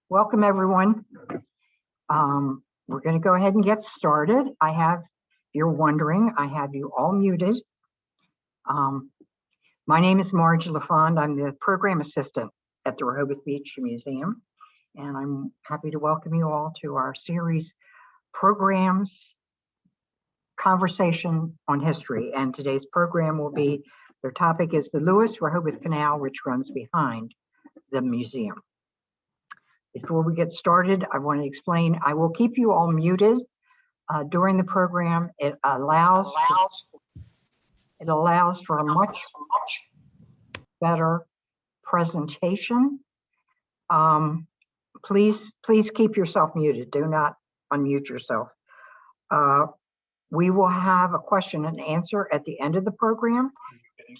Welcome, everyone. We're going to go ahead and get started. If you're wondering, I have you all muted. My name is Marge LaFond. I'm the program assistant at the Rehoboth Beach Museum, and I'm happy to welcome you all to our series programs, Conversation on History. And today's program will be, their topic is the Lewes Rehoboth Canal, which runs behind the museum. Before we get started, I want to explain, I will keep you all muted during the program. It allows for a much better presentation. Please keep yourself muted. Do not unmute yourself. We will have a question and answer at the end of the program.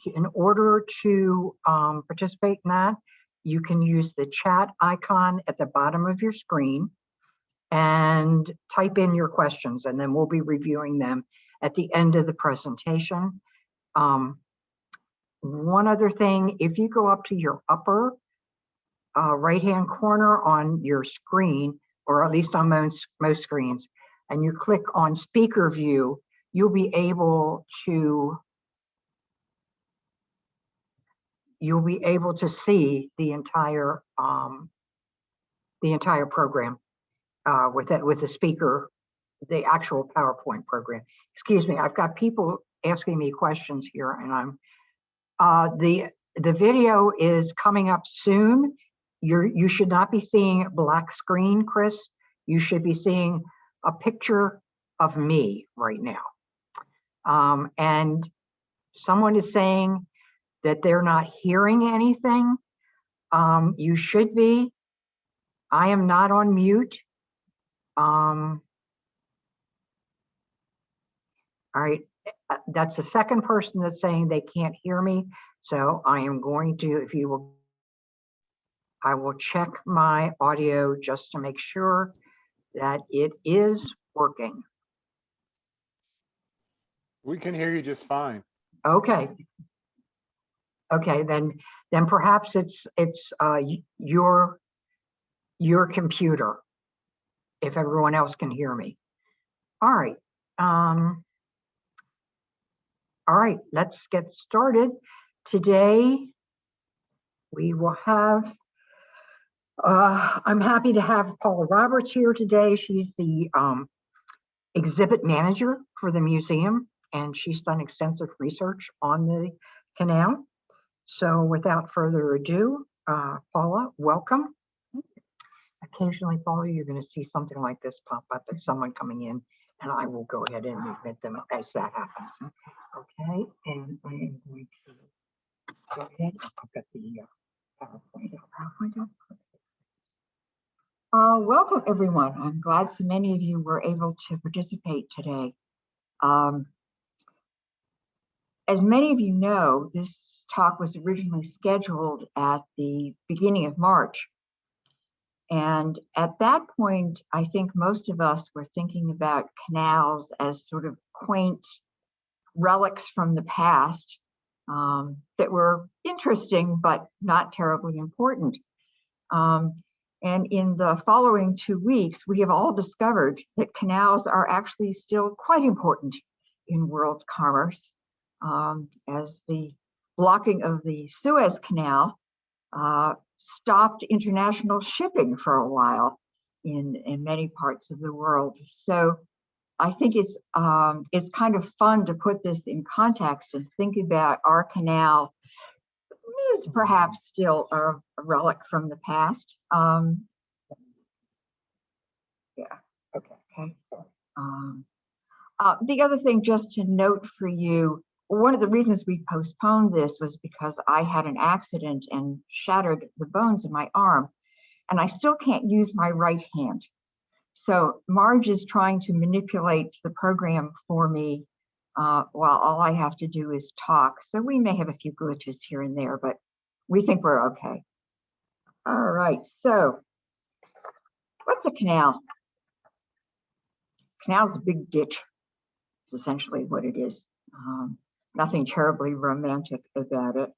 In order to participate in that, you can use the chat icon at the bottom of your screen and type in your questions, and then we'll be reviewing them at the end of the presentation. One other thing, if you go up to your upper right-hand corner on your screen, or at least on most screens, and you click on speaker view, you'll be able to see the entire program with the speaker, the actual PowerPoint program. Excuse me, I've got people asking me questions here, and the video is coming up soon. You should not be seeing a black screen, Chris. You should be seeing a picture of me right now. And someone is saying that they're not hearing anything. You should be. I am not on mute. All right, that's the second person that's saying they can't hear me. So I am going to, I will check my audio just to make sure that it is working. We can hear you just fine. Okay. Okay, then perhaps it's your computer, if everyone else can hear me. All right. All right, let's get started. Today we will have, I'm happy to have Paula Roberts here today. She's the exhibit manager for the museum, and she's done extensive research on the canal. So without further ado, Paula, welcome. Occasionally, Paula, you're going to see something like this pop up as someone coming in, and I will go ahead and admit them as that happens. Okay, and I am going to go ahead and I'll get the PowerPoint up. Welcome, everyone. I'm glad so many of you were able to participate today. As many of you know, this talk was originally scheduled at the beginning of March. And at that point, I think most of us were thinking about canals as sort of quaint relics from the past that were interesting, but not terribly important. And in the following 2 weeks, we have all discovered that canals are actually still quite important in world commerce, as the blocking of the Suez Canal stopped international shipping for a while in many parts of the world. So I think it's kind of fun to put this in context and think about our canal is perhaps still a relic from the past. Yeah, okay. The other thing just to note for you, one of the reasons we postponed this was because I had an accident and shattered the bones in my arm, and I still can't use my right hand. So Marge is trying to manipulate the program for me while all I have to do is talk. So we may have a few glitches here and there, but we think we're okay. All right, so what's a canal? Canal is a big ditch. It's essentially what it is. Nothing terribly romantic about it.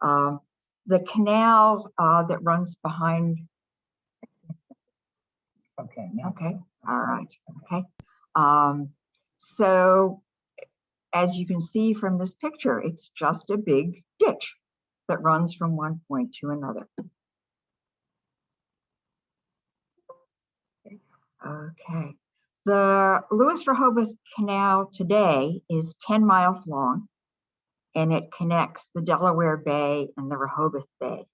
The canal that runs behind Okay. Okay, all right, okay. So as you can see from this picture, it's just a big ditch that runs from one point to another. Okay. The Lewes Rehoboth Canal today is 10 miles long, and it connects the Delaware Bay and the Rehoboth Bay.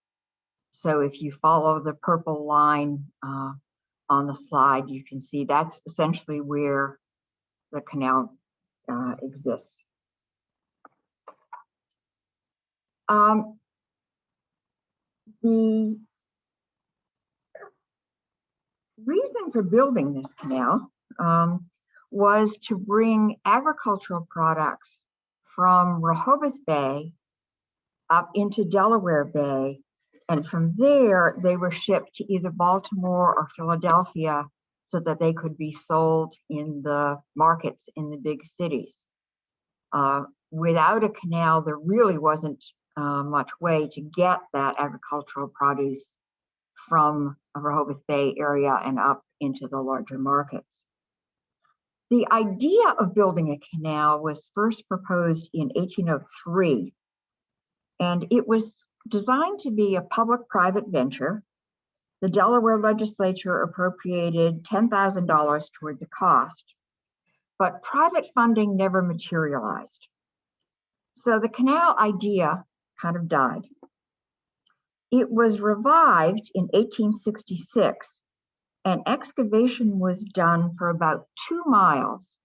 So if you follow the purple line on the slide, you can see that's essentially where the canal exists. The reason for building this canal was to bring agricultural products from Rehoboth Bay up into Delaware Bay, and from there they were shipped to either Baltimore or Philadelphia so that they could be sold in the markets in the big cities. Without a canal, there really wasn't much way to get that agricultural produce from the Rehoboth Bay area and up into the larger markets. The idea of building a canal was first proposed in 1803, and it was designed to be a public-private venture. The Delaware legislature appropriated $10,000 toward the cost, but private funding never materialized. So the canal idea kind of died. It was revived in 1866, and excavation was done for about 2 miles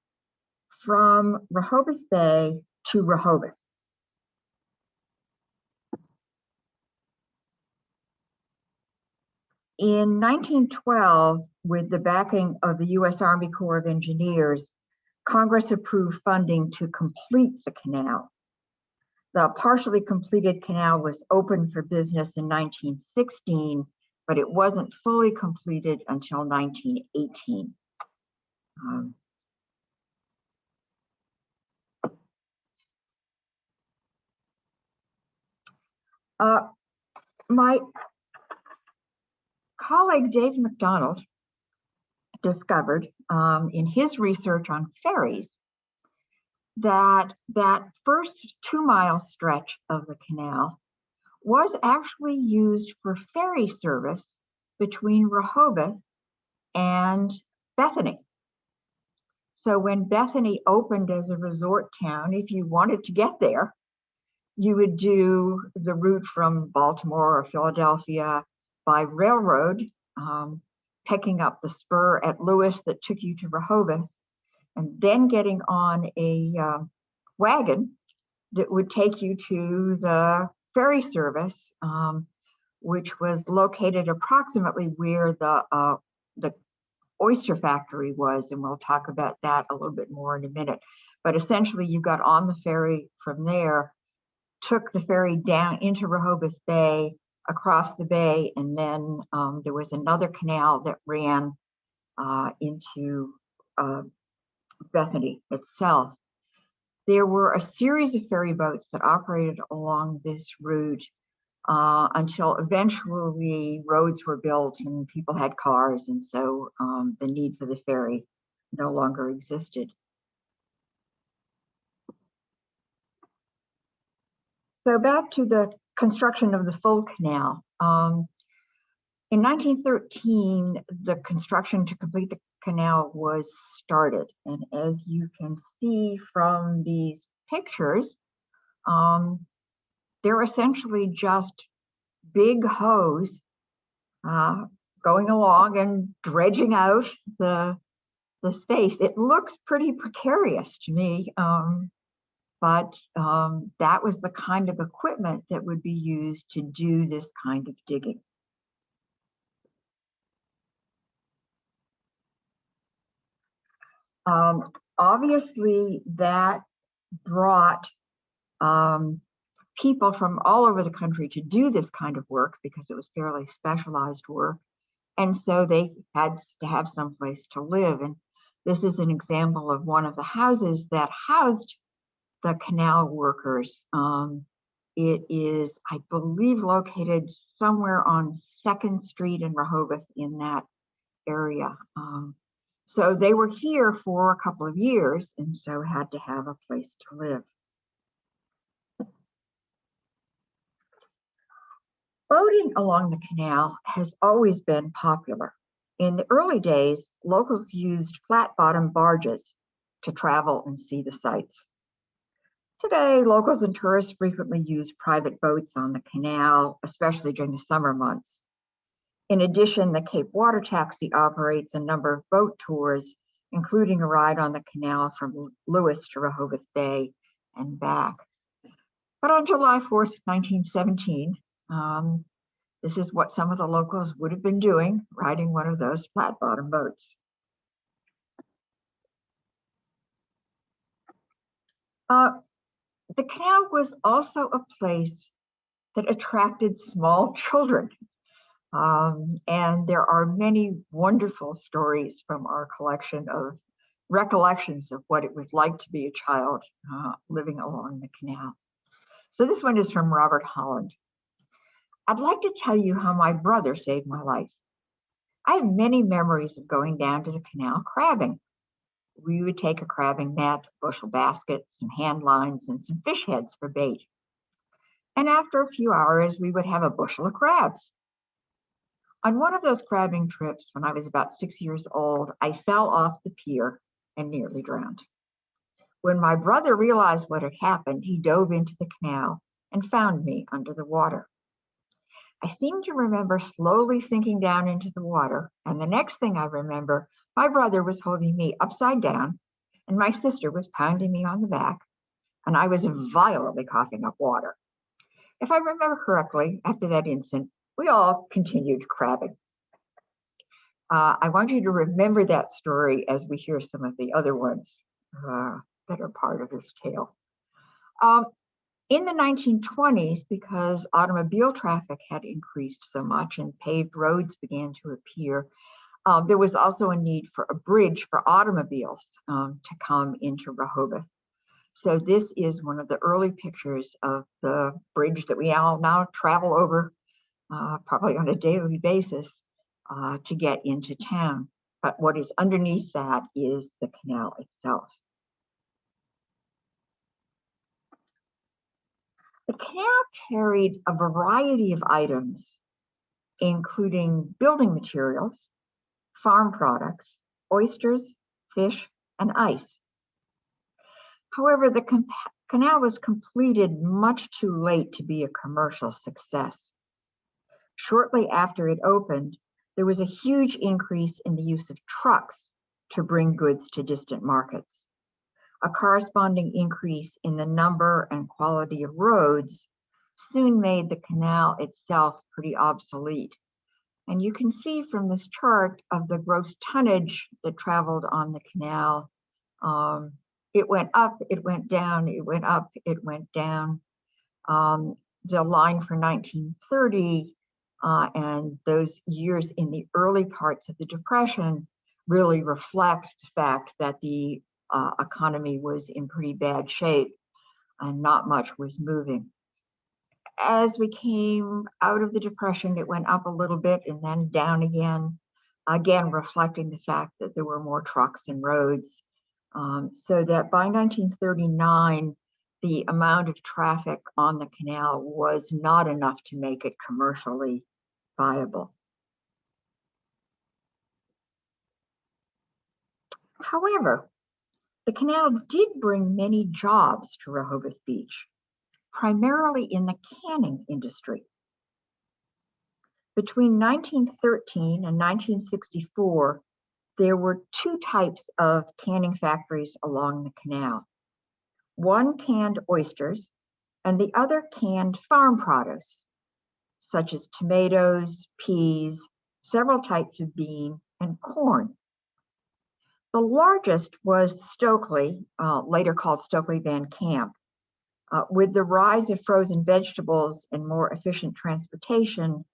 from Rehoboth Bay to Rehoboth. In 1912, with the backing of the U.S. Army Corps of Engineers, Congress approved funding to complete the canal. The partially completed canal was opened for business in 1916, but it wasn't fully completed until 1918. My colleague Dave McDonald discovered in his research on ferries that first 2-mile stretch of the canal was actually used for ferry service between Rehoboth and Bethany. So when Bethany opened as a resort town, if you wanted to get there, you would do the route from Baltimore or Philadelphia by railroad, picking up the spur at Lewes that took you to Rehoboth, and then getting on a wagon that would take you to the ferry service, which was located approximately where the oyster factory was, and we'll talk about that a little bit more in a minute. But essentially, you got on the ferry from there, took the ferry down into Rehoboth Bay, across the bay, and then there was another canal that ran into Bethany itself. There were a series of ferry boats that operated along this route until eventually roads were built and people had cars, and so the need for the ferry no longer existed. So back to the construction of the full canal. In 1913, the construction to complete the canal was started. And as you can see from these pictures, they're essentially just big hose going along and dredging out the space. It looks pretty precarious to me. But that was the kind of equipment that would be used to do this kind of digging. Obviously, that brought people from all over the country to do this kind of work because it was fairly specialized work. And so they had to have some place to live. And this is an example of one of the houses that housed the canal workers. It is, I believe, located somewhere on 2nd Street in Rehoboth in that area. So they were here for a couple of years and so had to have a place to live. Boating along the canal has always been popular. In the early days, locals used flat-bottom barges to travel and see the sights. Today, locals and tourists frequently use private boats on the canal, especially during the summer months. In addition, the Cape Water Taxi operates a number of boat tours, including a ride on the canal from Lewes to Rehoboth Bay and back. But on July 4th, 1917, this is what some of the locals would have been doing, riding one of those flat-bottom boats. The canal was also a place that attracted small children. And there are many wonderful stories from our collection of recollections of what it was like to be a child living along the canal. So this one is from Robert Holland. I'd like to tell you how my brother saved my life. I have many memories of going down to the canal crabbing. We would take a crabbing net, a bushel basket, some hand lines, and some fish heads for bait. And after a few hours, we would have a bushel of crabs. On one of those crabbing trips, when I was about 6 years old, I fell off the pier and nearly drowned. When my brother realized what had happened, he dove into the canal and found me under the water. I seem to remember slowly sinking down into the water, and the next thing I remember, my brother was holding me upside down, and my sister was pounding me on the back, and I was violently coughing up water. If I remember correctly, after that incident, we all continued crabbing. I want you to remember that story as we hear some of the other ones that are part of this tale. In the 1920s, because automobile traffic had increased so much and paved roads began to appear, there was also a need for a bridge for automobiles to come into Rehoboth. So this is one of the early pictures of the bridge that we all now travel over probably on a daily basis to get into town. But what is underneath that is the canal itself. The canal carried a variety of items, including building materials, farm products, oysters, fish, and ice. However, the canal was completed much too late to be a commercial success. Shortly after it opened, there was a huge increase in the use of trucks to bring goods to distant markets. A corresponding increase in the number and quality of roads soon made the canal itself pretty obsolete. And you can see from this chart of the gross tonnage that traveled on the canal, it went up, it went down, it went up, it went down. The line for 1930 and those years in the early parts of the Depression really reflect the fact that the economy was in pretty bad shape and not much was moving. As we came out of the Depression, it went up a little bit and then down again reflecting the fact that there were more trucks and roads. So that by 1939, the amount of traffic on the canal was not enough to make it commercially viable. However, the canal did bring many jobs to Rehoboth Beach, primarily in the canning industry. Between 1913 and 1964, there were two types of canning factories along the canal. One canned oysters, and the other canned farm produce, such as tomatoes, peas, several types of bean, and corn. The largest was Stokely, later called Stokely Van Camp. With the rise of frozen vegetables and more efficient transportation,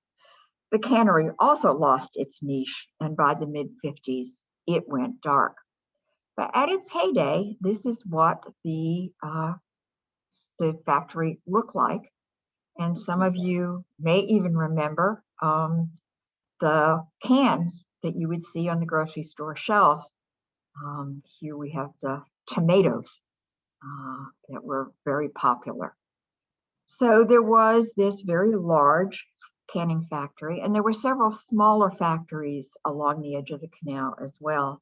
the cannery also lost its niche, and by the mid-50s, it went dark. But at its heyday, this is what the factory looked like. And some of you may even remember the cans that you would see on the grocery store shelf. Here we have the tomatoes that were very popular. So there was this very large canning factory, and there were several smaller factories along the edge of the canal as well.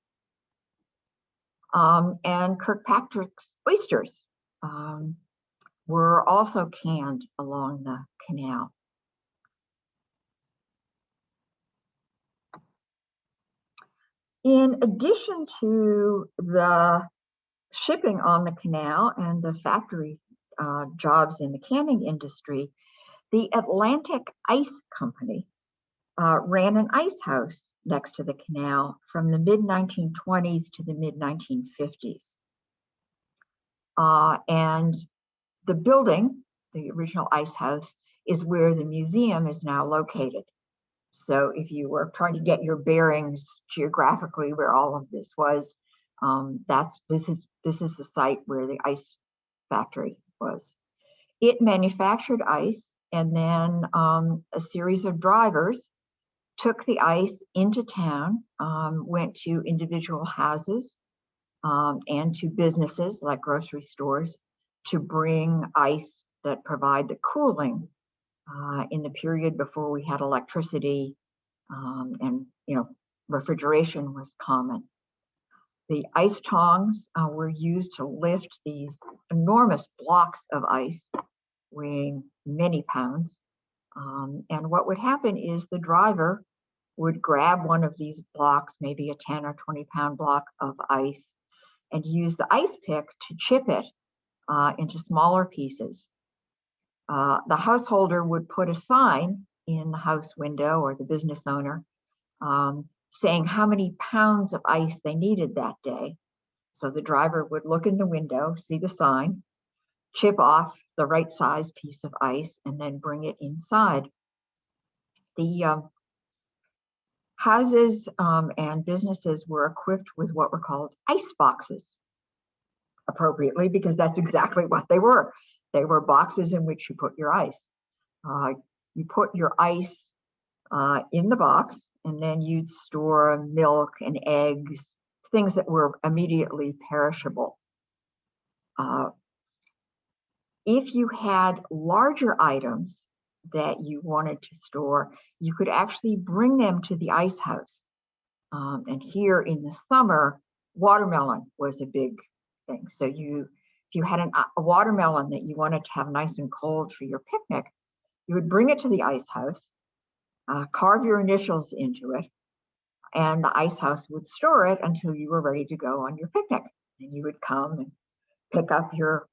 And Kirkpatrick's oysters were also canned along the canal. In addition to the shipping on the canal and the factory jobs in the canning industry, the Atlantic Ice Company ran an ice house next to the canal from the mid-1920s to the mid-1950s. And the building, the original ice house, is where the museum is now located. So if you were trying to get your bearings geographically where all of this was, this is the site where the ice factory was. It manufactured ice, and then a series of drivers took the ice into town, went to individual houses and to businesses like grocery stores to bring ice that provide the cooling in the period before we had electricity and refrigeration was common. The ice tongs were used to lift these enormous blocks of ice weighing many pounds. And what would happen is the driver would grab one of these blocks, maybe a 10 or 20 pound block of ice, and use the ice pick to chip it into smaller pieces. The householder would put a sign in the house window, or the business owner, saying how many pounds of ice they needed that day. So the driver would look in the window, see the sign, chip off the right size piece of ice, and then bring it inside. The houses and businesses were equipped with what were called ice boxes, appropriately, because that's exactly what they were. They were boxes in which you put your ice. You put your ice in the box, and then you'd store milk and eggs, things that were immediately perishable. If you had larger items that you wanted to store, you could actually bring them to the ice house. And here in the summer, watermelon was a big thing. So if you had a watermelon that you wanted to have nice and cold for your picnic, you would bring it to the ice house, carve your initials into it, and the ice house would store it until you were ready to go on your picnic. And you would come and pick up your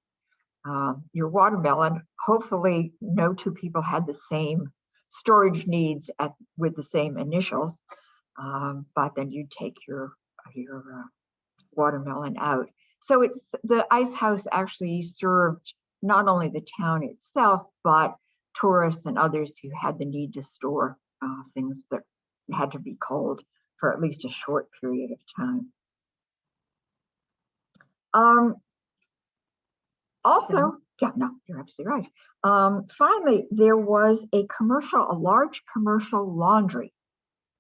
watermelon. Hopefully, no two people had the same storage needs with the same initials, but then you'd take your watermelon out. So the ice house actually served not only the town itself, but tourists and others who had the need to store things that had to be cold for at least a short period of time. Also, yeah, no, you're absolutely right. Finally, there was a large commercial laundry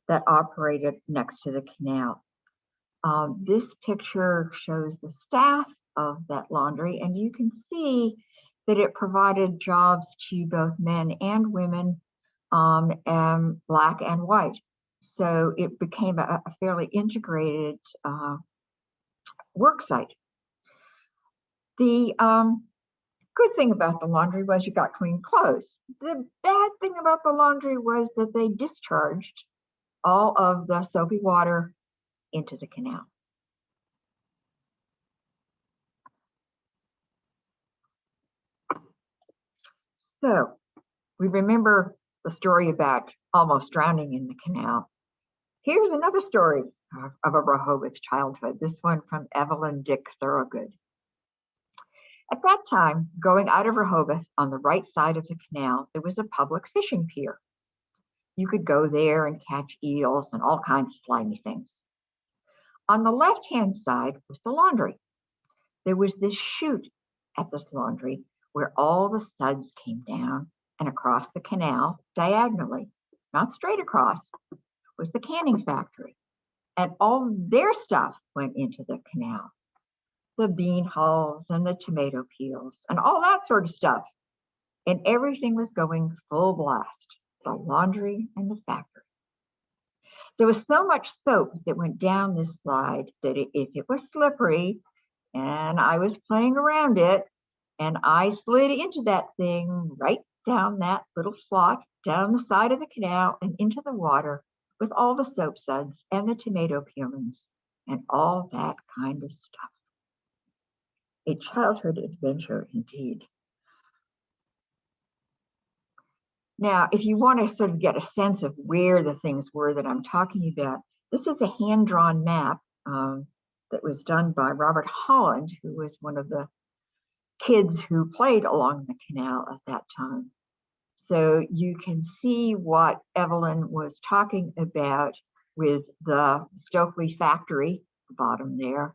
that operated next to the canal. This picture shows the staff of that laundry, and you can see that it provided jobs to both men and women, and Black and white. So it became a fairly integrated work site. The good thing about the laundry was you got clean clothes. The bad thing about the laundry was that they discharged all of the soapy water into the canal. So we remember the story about almost drowning in the canal. Here's another story of a Rehoboth childhood, this one from Evelyn Dick Thorogood. At that time, going out of Rehoboth on the right side of the canal, there was a public fishing pier. You could go there and catch eels and all kinds of slimy things. On the left-hand side was the laundry. There was this chute at this laundry where all the suds came down, and across the canal, diagonally, not straight across, was the canning factory. and all their stuff went into the canal. The bean hulls and the tomato peels and all that sort of stuff. And everything was going full blast, the laundry and the factory. There was so much soap that went down this slide that if it was slippery and I was playing around it and I slid into that thing right down that little slot down the side of the canal and into the water with all the soap suds and the tomato peelings and all that kind of stuff. A childhood adventure indeed. Now, if you want to sort of get a sense of where the things were that I'm talking about, this is a hand-drawn map that was done by Robert Holland, who was one of the kids who played along the canal at that time. So you can see what Evelyn was talking about with the Stokely factory, the bottom there,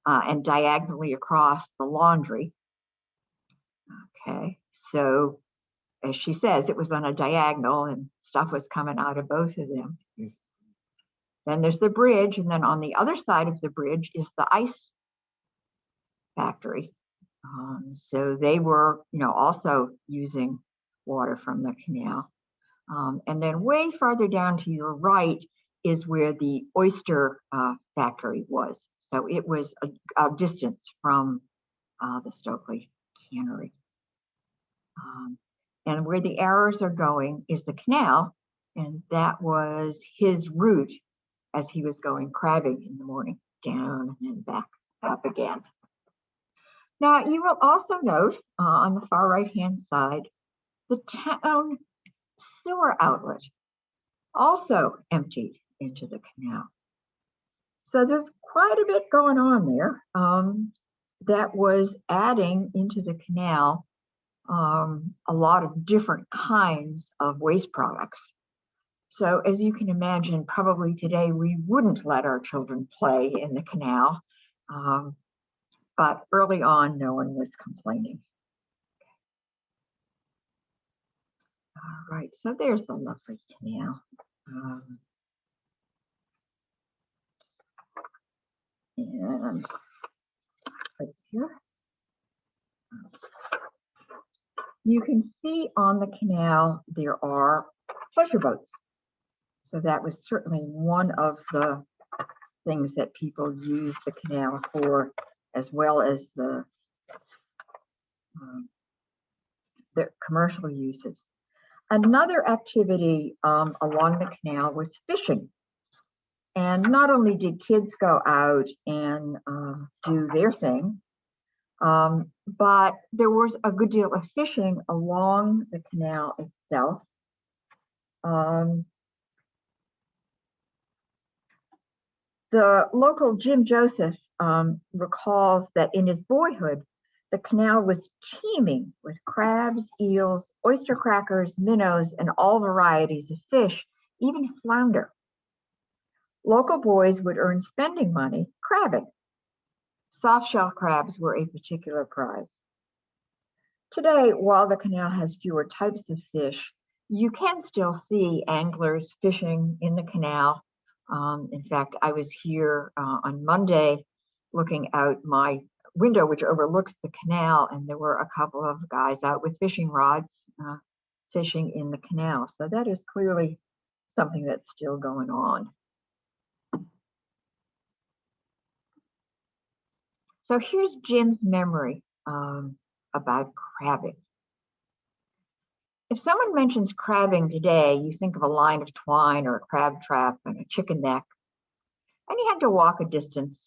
and diagonally across the laundry. Okay, so as she says, it was on a diagonal and stuff was coming out of both of them. Yes. Then there's the bridge, and then on the other side of the bridge is the ice factory. So they were, also using water from the canal. And then way farther down to your right is where the oyster factory was. So it was a distance from the Stokely cannery. And where the arrows are going is the canal, and that was his route as he was going crabbing in the morning, down and back up again. Now, you will also note on the far right-hand side, the town sewer outlet also emptied into the canal. So there's quite a bit going on there that was adding into the canal a lot of different kinds of waste products. So as you can imagine, probably today we wouldn't let our children play in the canal, but early on, no one was complaining. All right, so there's the lovely canal. And let's see here. You can see on the canal there are pleasure boats. So that was certainly one of the things that people use the canal for, as well as the commercial uses. Another activity along the canal was fishing. And not only did kids go out and do their thing, but there was a good deal of fishing along the canal itself. The local Jim Joseph recalls that in his boyhood, the canal was teeming with crabs, eels, oyster crackers, minnows, and all varieties of fish, even flounder. Local boys would earn spending money crabbing. Soft-shell crabs were a particular prize. Today, while the canal has fewer types of fish, you can still see anglers fishing in the canal. In fact, I was here on Monday looking out my window, which overlooks the canal, and there were a couple of guys out with fishing rods fishing in the canal. So that is clearly something that's still going on. So here's Jim's memory about crabbing. If someone mentions crabbing today, you think of a line of twine or a crab trap and a chicken neck, and you had to walk a distance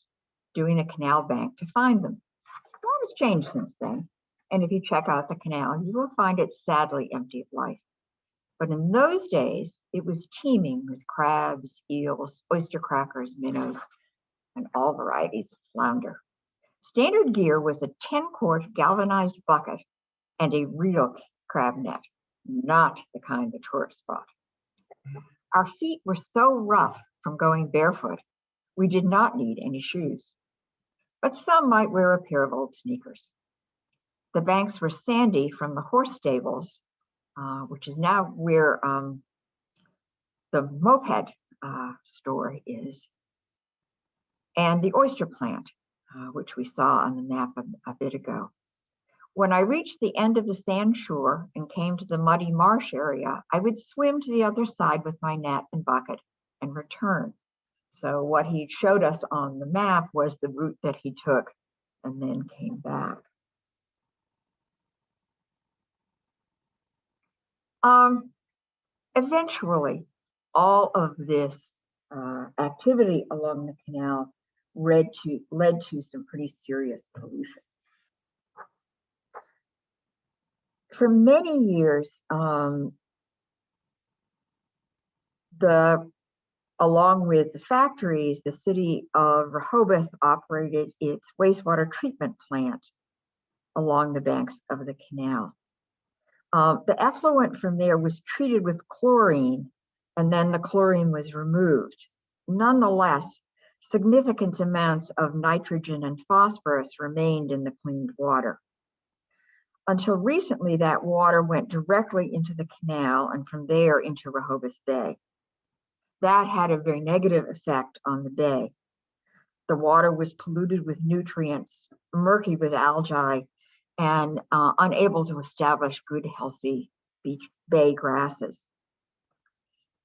doing a canal bank to find them. A lot has changed since then, and if you check out the canal, you will find it sadly empty of life. But in those days, it was teeming with crabs, eels, oyster crackers, minnows, and all varieties of flounder. Standard gear was a 10-quart galvanized bucket and a real crab net, not the kind the tourists bought. Our feet were so rough from going barefoot, we did not need any shoes, but some might wear a pair of old sneakers. The banks were sandy from the horse stables, which is now where the moped store is. and the oyster plant, which we saw on the map a bit ago. When I reached the end of the sand shore and came to the muddy marsh area, I would swim to the other side with my net and bucket and return. So what he showed us on the map was the route that he took and then came back. Eventually, all of this activity along the canal led to some pretty serious pollution. For many years, along with the factories, the city of Rehoboth operated its wastewater treatment plant along the banks of the canal. The effluent from there was treated with chlorine, and then the chlorine was removed. Nonetheless, significant amounts of nitrogen and phosphorus remained in the cleaned water. Until recently, that water went directly into the canal and from there into Rehoboth Bay. That had a very negative effect on the bay. The water was polluted with nutrients, murky with algae, and unable to establish good, healthy bay grasses.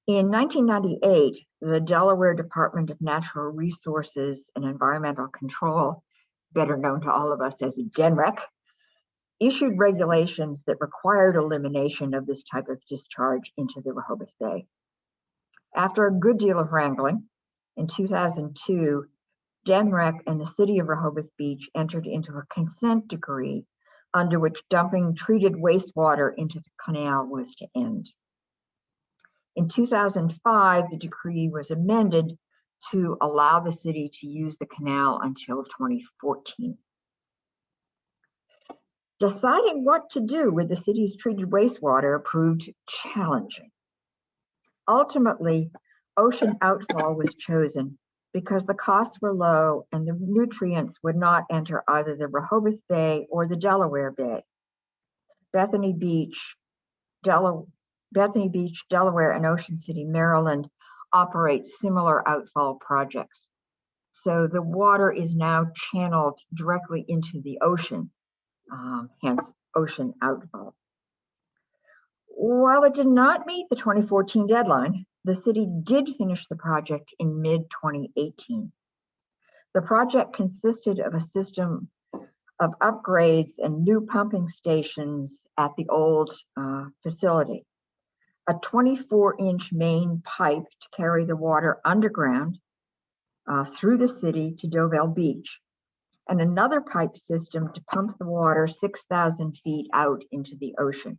In 1998, the Delaware Department of Natural Resources and Environmental Control, better known to all of us as DENREC, issued regulations that required elimination of this type of discharge into the Rehoboth Bay. After a good deal of wrangling, in 2002, DENREC and the city of Rehoboth Beach entered into a consent decree under which dumping treated wastewater into the canal was to end. In 2005, the decree was amended to allow the city to use the canal until 2014. Deciding what to do with the city's treated wastewater proved challenging. Ultimately, ocean outfall was chosen because the costs were low and the nutrients would not enter either the Rehoboth Bay or the Delaware Bay. Bethany Beach, Delaware, and Ocean City, Maryland operate similar outfall projects. So the water is now channeled directly into the ocean, hence ocean outfall. While it did not meet the 2014 deadline, the city did finish the project in mid-2018. The project consisted of a system of upgrades and new pumping stations at the old facility, a 24-inch main pipe to carry the water underground through the city to Dovell Beach, and another pipe system to pump the water 6,000 feet out into the ocean.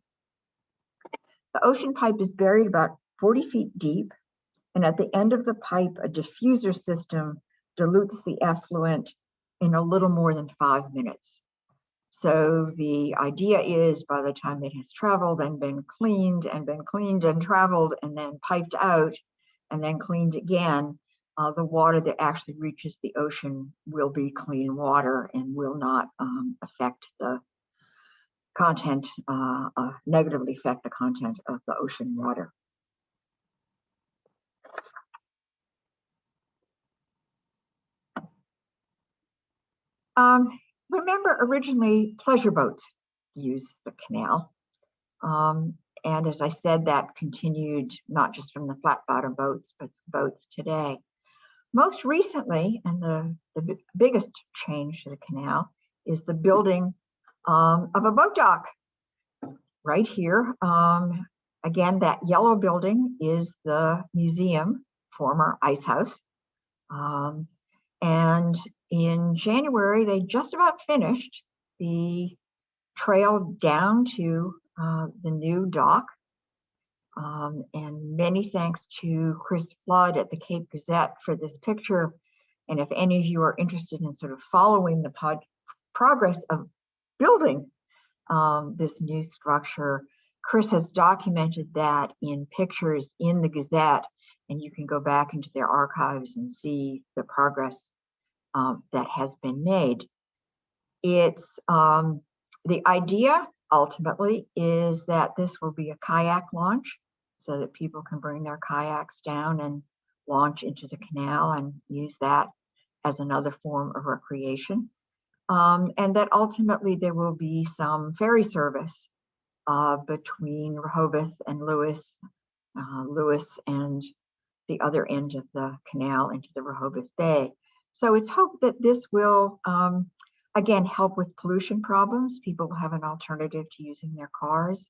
The ocean pipe is buried about 40 feet deep, and at the end of the pipe, a diffuser system dilutes the effluent in a little more than 5 minutes. So the idea is by the time it has traveled and been cleaned and traveled and then piped out and then cleaned again, the water that actually reaches the ocean will be clean water and will not affect the content, negatively affect the content of the ocean water. Remember, originally pleasure boats used the canal. And as I said, that continued not just from the flat bottom boats, but boats today. Most recently, and the biggest change to the canal is the building of a boat dock right here. Again, that yellow building is the museum, former ice house. And in January, they just about finished the trail down to the new dock. And many thanks to Chris Flood at the Cape Gazette for this picture. And if any of you are interested in sort of following the progress of building this new structure, Chris has documented that in pictures in the Gazette, and you can go back into their archives and see the progress that has been made. It's the idea ultimately is that this will be a kayak launch so that people can bring their kayaks down and launch into the canal and use that as another form of recreation. And that ultimately there will be some ferry service between Rehoboth and Lewes, Lewes and the other end of the canal into the Rehoboth Bay. So it's hoped that this will, again, help with pollution problems. People will have an alternative to using their cars,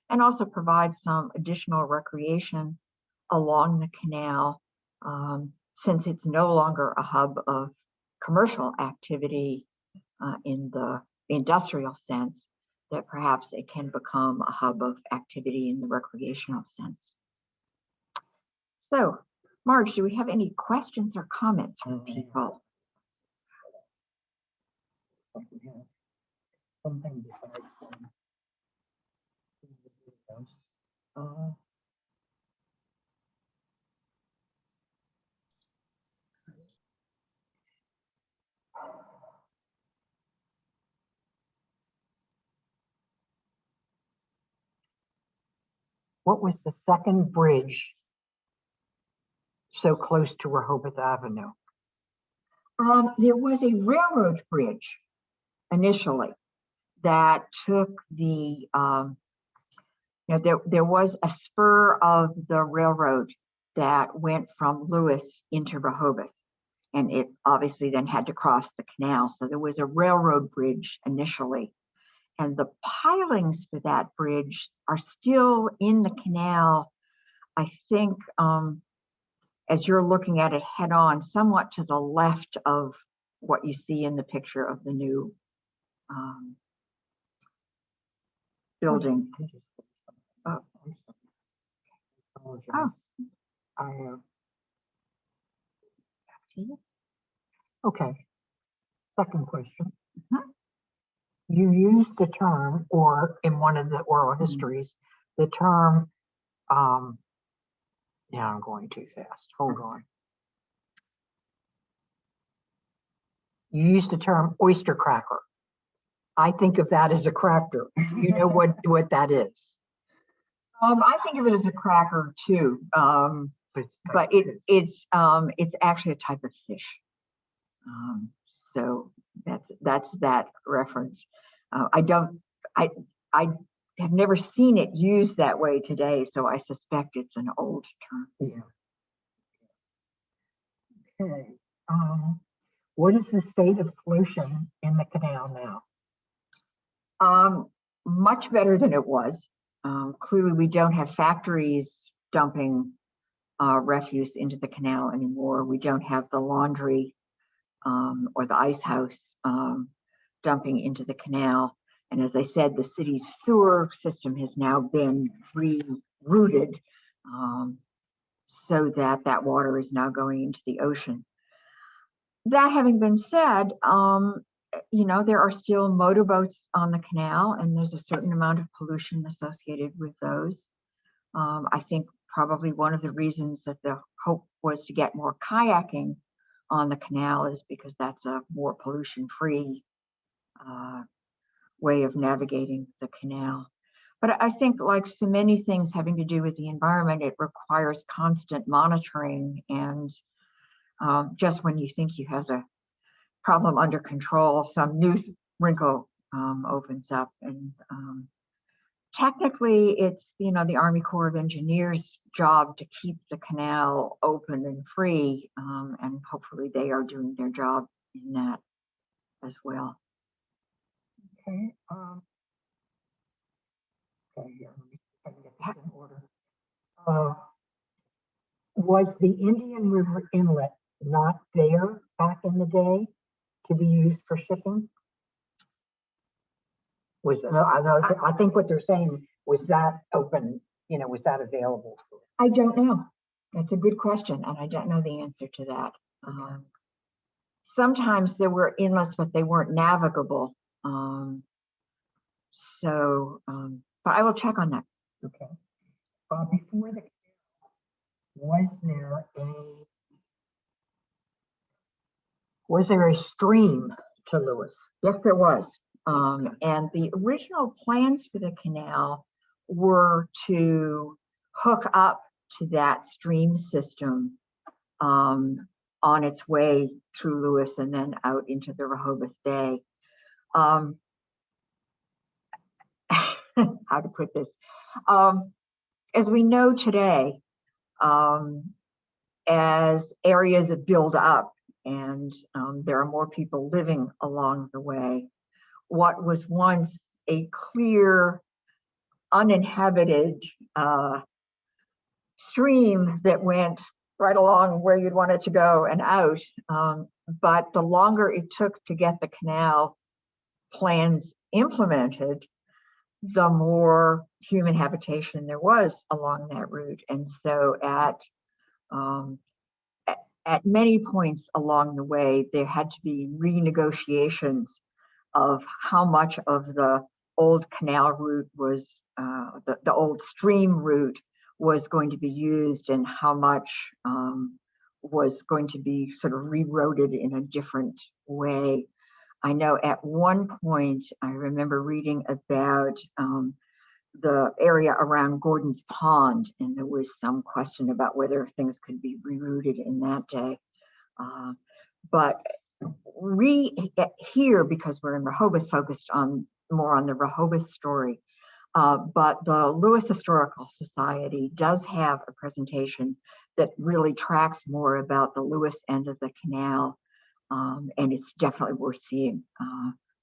and also provide some additional recreation along the canal, since it's no longer a hub of commercial activity in the industrial sense, that perhaps it can become a hub of activity in the recreational sense. So, Marge, do we have any questions or comments from people? Something besides what was the second bridge so close to Rehoboth Avenue? There was a railroad bridge initially that took the, there was a spur of the railroad that went from Lewes into Rehoboth, and it obviously then had to cross the canal. So there was a railroad bridge initially, and the pilings for that bridge are still in the canal, I think, as you're looking at it head on, somewhat to the left of what you see in the picture of the new building. Oh. Okay. Second question. You used the term, or in one of the oral histories, the term, yeah, I'm going too fast. Hold on. You used the term oyster cracker. I think of that as a cracker. You know what that is? I think of it as a cracker too, but it's actually a type of fish. So that's that reference. I have never seen it used that way today, so I suspect it's an old term. Yeah. Okay. What is the state of pollution in the canal now? Much better than it was. Clearly, we don't have factories dumping refuse into the canal anymore. We don't have the laundry or the ice house dumping into the canal. And as I said, the city's sewer system has now been rerouted so that that water is now going into the ocean. That having been said, there are still motorboats on the canal, and there's a certain amount of pollution associated with those. I think probably one of the reasons that the hope was to get more kayaking on the canal is because that's a more pollution-free way of navigating the canal. But I think, like so many things having to do with the environment, it requires constant monitoring, and just when you think you have the problem under control, some new wrinkle opens up. And technically, it's the Army Corps of Engineers' job to keep the canal open and free, and hopefully they are doing their job in that as well. Okay. Okay, here, let me try to get this in order. Was the Indian River Inlet not there back in the day to be used for shipping? I think what they're saying, was that open, was that available? I don't know. That's a good question, and I don't know the answer to that. Sometimes there were inlets, but they weren't navigable. But I will check on that. Okay. Before the was there a stream to Lewes? Yes, there was. And the original plans for the canal were to hook up to that stream system on on its way through Lewes and then out into the Rehoboth Bay. How to put this? As we know today, as areas build up and there are more people living along the way, what was once a clear, uninhabited stream that went right along where you'd want it to go and out, but the longer it took to get the canal plans implemented, the more human habitation there was along that route. And so at many points along the way, there had to be renegotiations of how much of the old canal route was, the old stream route was going to be used and how much was going to be sort of rerouted in a different way. I know at one point, I remember reading about the area around Gordon's Pond, and there was some question about whether things could be rerouted in that day. But here, because we're in Rehoboth, focused on more on the Rehoboth story, but the Lewes Historical Society does have a presentation that really tracks more about the Lewes end of the canal, and it's definitely worth seeing.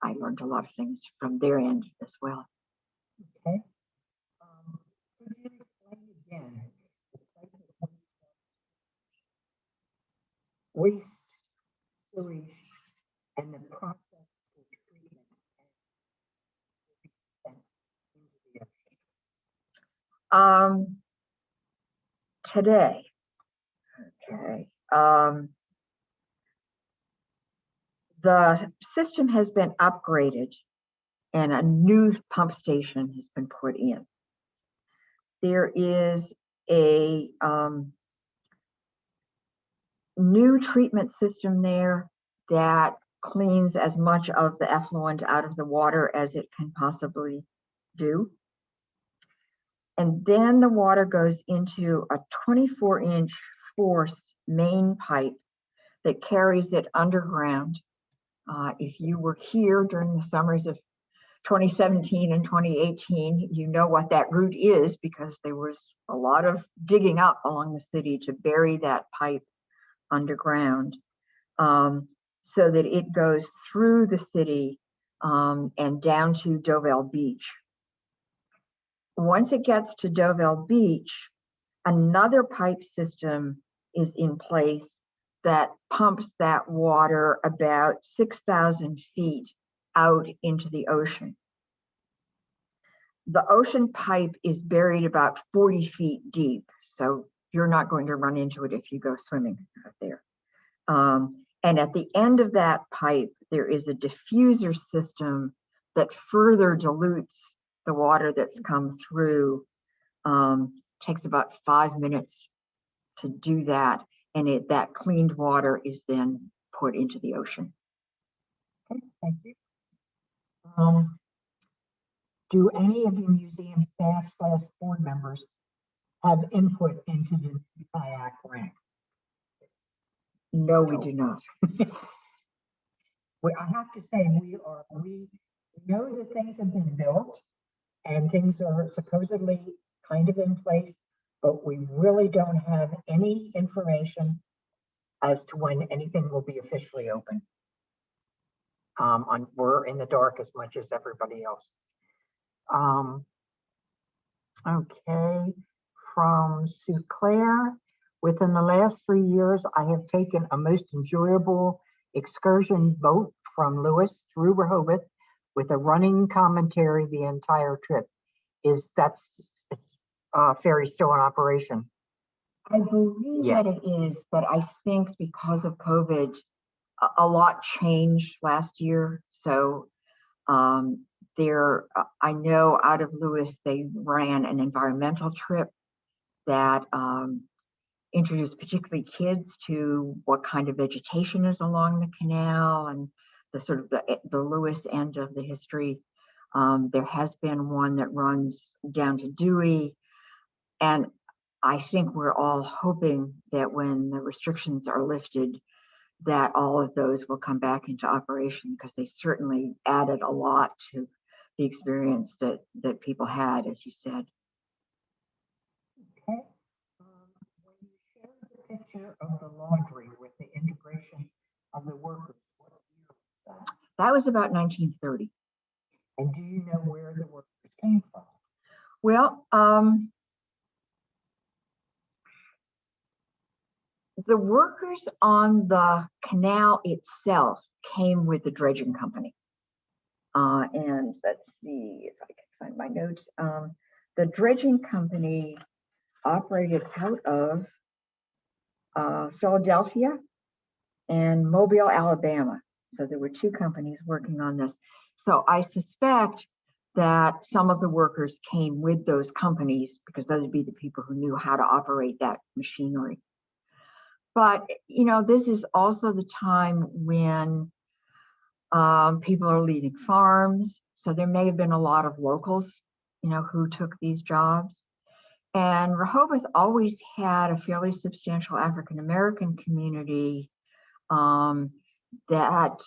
I learned a lot of things from their end as well. Okay. Could you explain again the type of waste, sewage, and the process for treatment and into the ocean? Today, okay, the system has been upgraded and a new pump station has been put in. There is a new treatment system there that cleans as much of the effluent out of the water as it can possibly do. And then the water goes into a 24-inch forced main pipe that carries it underground. If you were here during the summers of 2017 and 2018, you know what that route is because there was a lot of digging up along the city to bury that pipe underground, so that it goes through the city and down to Dovell Beach. Once it gets to Dovell Beach, another pipe system is in place that pumps that water about 6,000 feet out into the ocean. The ocean pipe is buried about 40 feet deep, so you're not going to run into it if you go swimming out there. And at the end of that pipe, there is a diffuser system that further dilutes the water that's come through. Takes about 5 minutes to do that, and that cleaned water is then put into the ocean. Okay, thank you. Do any of the museum staff / board members have input into the kayak ramp? No, we do not. I have to say, we know that things have been built and things are supposedly kind of in place, but we really don't have any information as to when anything will be officially open. We're in the dark as much as everybody else. Okay, from Sue Claire. Within the last 3 years, I have taken a most enjoyable excursion boat from Lewes through Rehoboth with a running commentary the entire trip. Is that ferry still in operation? I believe that it is, but I think because of COVID, a lot changed last year. So I know out of Lewes, they ran an environmental trip that introduced particularly kids to what kind of vegetation is along the canal and the sort of the Lewes end of the history. There has been one that runs down to Dewey, and I think we're all hoping that when the restrictions are lifted, that all of those will come back into operation because they certainly added a lot to the experience that people had, as you said. Okay. When you shared the picture of the laundry with the integration of the workers, what year was that? That was about 1930. And do you know where the workers came from? Well, the workers on the canal itself came with the dredging company. And let's see if I can find my notes. The dredging company operated out of Philadelphia and Mobile, Alabama. So there were two companies working on this. So I suspect that some of the workers came with those companies because those would be the people who knew how to operate that machinery. But, you know, this is also the time when people are leaving farms. So there may have been a lot of locals, you know, who took these jobs. And Rehoboth always had a fairly substantial African-American community that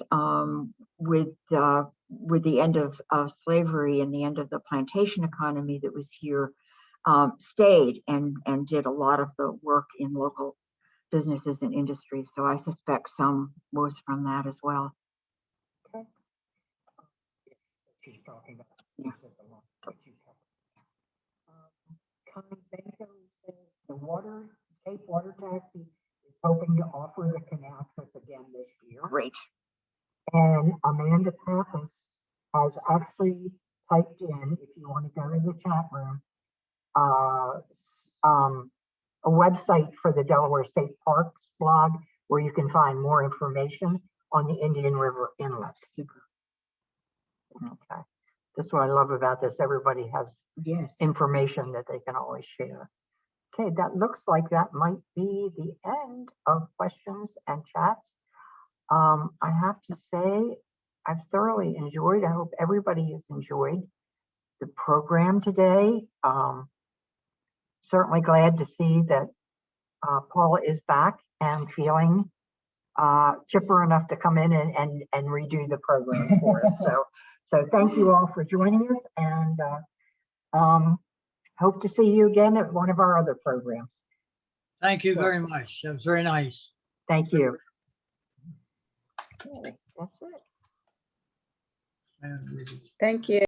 with the end of slavery and the end of the plantation economy that was here, stayed and did a lot of the work in local businesses and industries. So I suspect some was from that as well. Okay. She's talking about Yeah. Connie Benko says the Cape Water Taxi is hoping to offer the canal trip again this year. Great. And Amanda Pappas has actually typed in, if you want to go to the chat room, a website for the Delaware State Parks blog where you can find more information on the Indian River Inlet. Super. Okay. That's what I love about this. Everybody has Yes. information that they can always share. Okay, that looks like that might be the end of questions and chats. I have to say, I've thoroughly enjoyed. I hope everybody has enjoyed the program today. Certainly glad to see that Paula is back and feeling chipper enough to come in and redo the program for us. So thank you all for joining us, and hope to see you again at one of our other programs. Thank you very much. That was very nice. Thank you. Okay, that's it. And- Thank you.